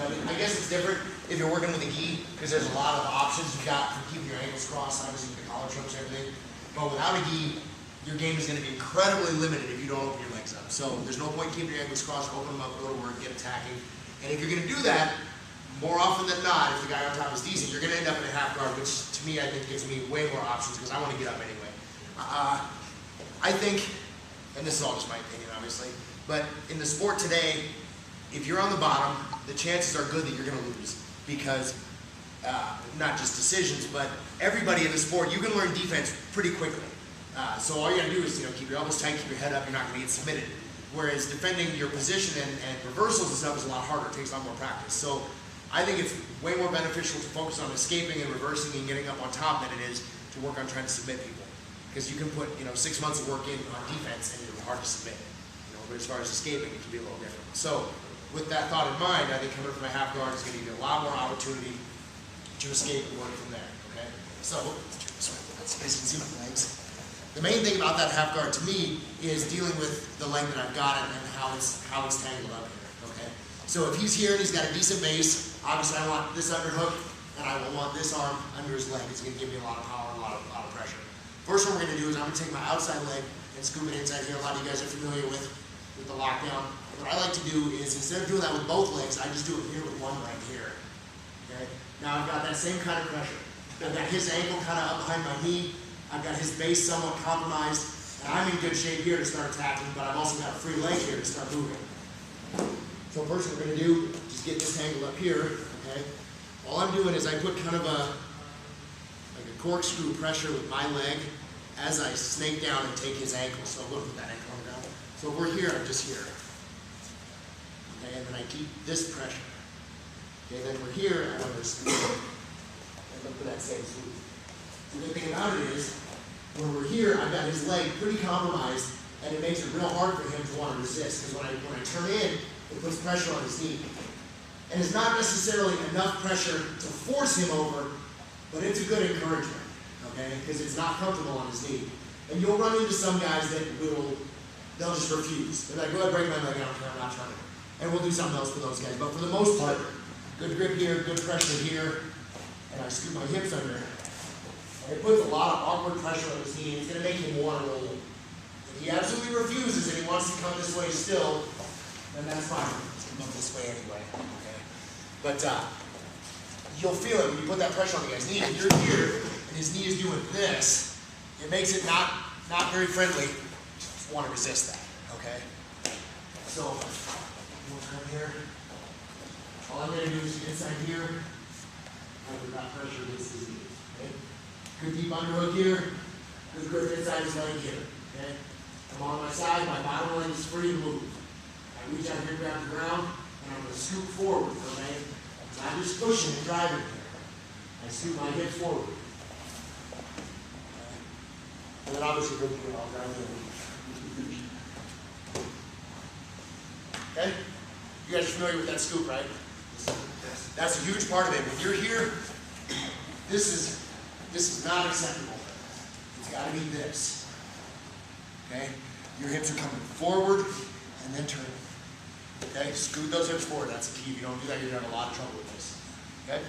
But I guess it's different if you're working with a gi, because there's a lot of options you've got for keeping your ankles crossed, obviously with the collar trips and everything. But without a gi, your game is going to be incredibly limited if you don't open your legs up. So there's no point keeping your ankles crossed, open them up, go to work, get attacking. And if you're going to do that, more often than not, if the guy on top is decent, you're going to end up in a half guard, which to me, I think gives me way more options because I want to get up anyway. I think, and this is all just my opinion, obviously, but in the sport today, if you're on the bottom, the chances are good that you're going to lose because not just decisions, but everybody in the sport, you can learn defense pretty quickly. So all you got to do is keep your elbows tight, keep your head up. You're not going to get submitted. Whereas defending your position and reversals and stuff is a lot harder. It takes a lot more practice. So I think it's way more beneficial to focus on escaping and reversing and getting up on top than it is to work on trying to submit people. Because you can put 6 months of work in on defense and it's hard to submit. But as far as escaping, it can be a little different. So with that thought in mind, I think coming from a half guard is going to give you a lot more opportunity to escape and work from there. Okay. So let's see my legs. The main thing about that half guard to me is dealing with the leg that I've got and how it's tangled up here, okay? So if he's here and he's got a decent base, obviously I want this underhook and I will want this arm under his leg. It's gonna give me a lot of power and a lot of pressure. First one we're gonna do is I'm gonna take my outside leg and scoop it inside here. A lot of you guys are familiar with the lockdown. What I like to do is instead of doing that with both legs, I just do it here with one leg here, okay? Now I've got that same kind of pressure. I've got his ankle kind of up behind my knee. I've got his base somewhat compromised, and I'm in good shape here to start attacking, but I've also got a free leg here to start moving. So first what we're going to do, just get this angle up here, okay? All I'm doing is I put kind of like a corkscrew pressure with my leg as I snake down and take his ankle. So look at that ankle on the ground. So if we're here, I'm just here. Okay, and then I keep this pressure. Okay, then we're here, and I'm going to scoop and look for that same scoop. The good thing about it is, when we're here, I've got his leg pretty compromised, and it makes it real hard for him to want to resist, because when I turn in, it puts pressure on his knee. And it's not necessarily enough pressure to force him over, but it's a good encouragement, okay? Because it's not comfortable on his knee. And you'll run into some guys that they'll just refuse. They're like, go ahead, break my leg, I don't care, I'm not turning. And we'll do something else for those guys. But for the most part, good grip here, good pressure here, and I scoop my hips under. It puts a lot of awkward pressure on his knee, and it's going to make him want to roll. If he absolutely refuses and he wants to come this way still, then that's fine. He's going to come this way anyway. Okay? But you'll feel it when you put that pressure on the guy's knee. If you're here and his knee is doing this, it makes it not very friendly. Just want to resist that. Okay? So we'll come here. All I'm going to do is inside here, and with that pressure against his knee. Okay? Good deep underhook here, good grip inside his leg here, okay? I'm on my side, my bottom leg is free to move. I reach out here, grab the ground, and I'm going to scoop forward, okay? So I'm just pushing and driving here. I scoop my hips forward. Okay? And then obviously go here, I'll drive in. Okay? You guys are familiar with that scoop, right? That's a huge part of it. When you're here, this is not acceptable. It's got to be this. Okay? Your hips are coming forward and then turning. Okay? Scoot those hips forward. That's the key. If you don't do that, you're going to have a lot of trouble with this. Okay?